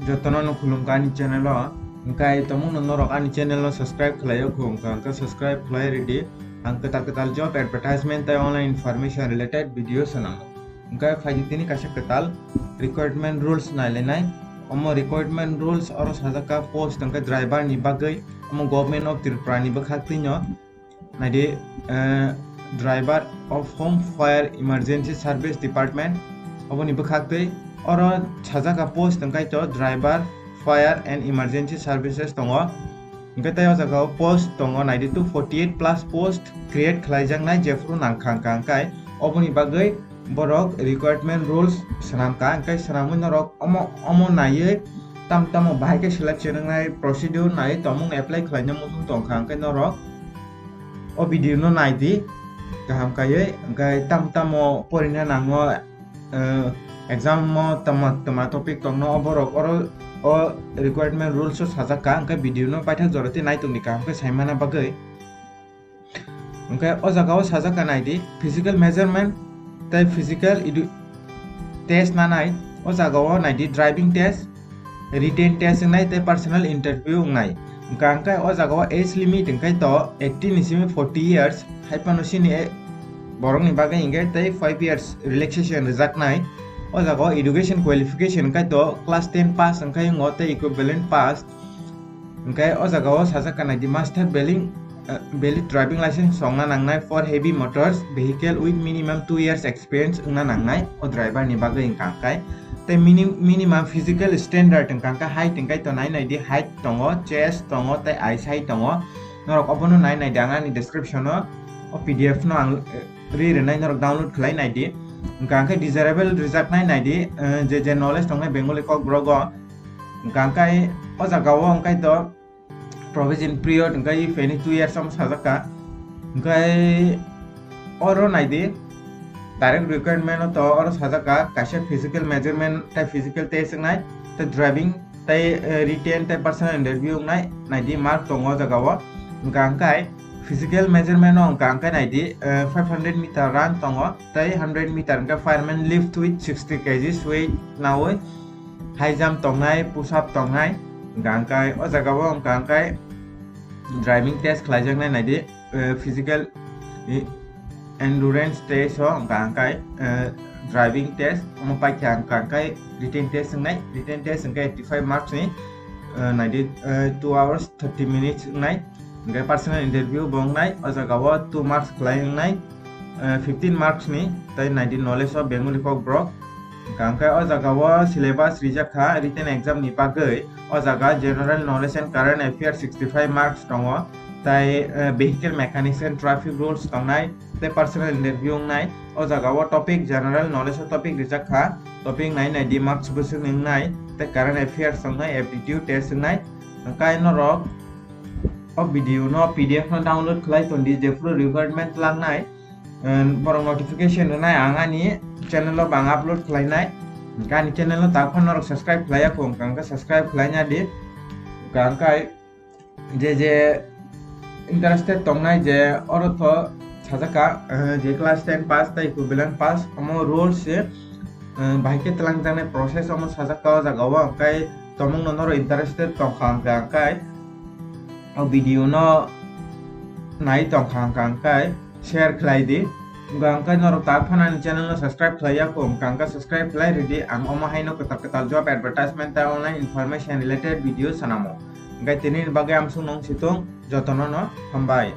jotono no khulum ka ani channel o angkai tomung no norok ani channel no subscribe khlayo khum ka subscribe khlai ready ang ketal job advertisement tai online information related videos sanam angkai faji tini kasih ketal recruitment rules nailenai omo recruitment rules oro sajaka post angkai driver ni bagai omo government of Tripura ni bakhatinyo nadi driver of home fire emergency service department obo ni bakhaktai oro sajaka post angkai to driver fire and emergency services tongo angkai tayo jaga post tongo 9248 plus post create khlaijak nai jefru nangkhang angkai obo ni bagai borok recruitment rules sanamka angkai sanamun norok omo naiye tam bahai ke selection nai procedure nai tomung apply khlaina mutung tongkha angkai norok o video no naidi kaham kaya angkai tam mo porina nango exam mo tama topic tong no borok oro o requirement rules so sajaka angkai video no paithak joroti nai tungni kaham ke saimana bagai angkai o jaga o sajaka naidi physical measurement tai physical test na nai o jaga o naidi driving test written test nai tai personal interview nai angkai o jaga o age limit angkai to 18 ni simi 40 years haipano sini borok ni bagai ingkai tai 5 years relaxation rijak nai o jaga o education qualification angkai to class 10 pass angkai ngo tai equivalent pass angkai o jaga o sajaka nai di master valid driving license songna nangnai for heavy motors vehicle with minimum 2 years experience ngna nangnai o driver ni bagai angkai tai minimum physical standard angka height angkai to nai di height tongo chest tongo tai eyesight tongo norok obono nai danga ni description o pdf no ang nai norok download khlai nai di angkai desirable result nai di je knowledge tongnai bengali kokborok angkai o jaga o angkai to provision period angkai feni 2 years sam sajaka angkai oro nai di direct requirement to oro sajaka kaisa physical measurement tai physical test nai tai driving tai written tai personal interview nai di mark tongo jaga o angkai physical measurement angkai nai di 500 meter run tongo tai 100 meter angkai fireman lift with 60 kg weight naoi high jump tongnai push up tongnai angkai o jaga o angkai driving test khlaijak nai di physical endurance test angkai driving test omo paikya angkai written test angkai 85 marks ni nai di 2 hours 30 minutes nai angkai personal interview bong nai o jaga o 2 marks khlai nai 15 marks ni tai nai di knowledge of bengali kokborok angkai o jaga o syllabus rijakha written exam ni bagai o jaga general knowledge and current affairs 65 marks tongo tai vehicle mechanics and traffic rules tongnai tai personal interview nai o jaga o topic general knowledge topic rijakha topic nai di marks busuk nai tai current affairs tongnai aptitude test nai angkai norok o video no pdf no download khlai tondi jefru requirement langnai borok notification nai angani channel lo bang upload khlai nai gani channel no takon norok subscribe khlai akong kangka subscribe khlai nya di kangkai je interested tongnai je oro to sajaka je class 10 pass tai equivalent pass omo rules se bahike telang jane process omo sajaka jaga o angkai tomung no noro interested tongkhang angkai o video no nai tongkhang angkai share khlai di angkai norok takon ani channel no subscribe khlai akong kangka subscribe khlai ready ang omo haino ketal job advertisement ta online information related video sanamo angkai tini bagai amsung nong situng jotono no hambai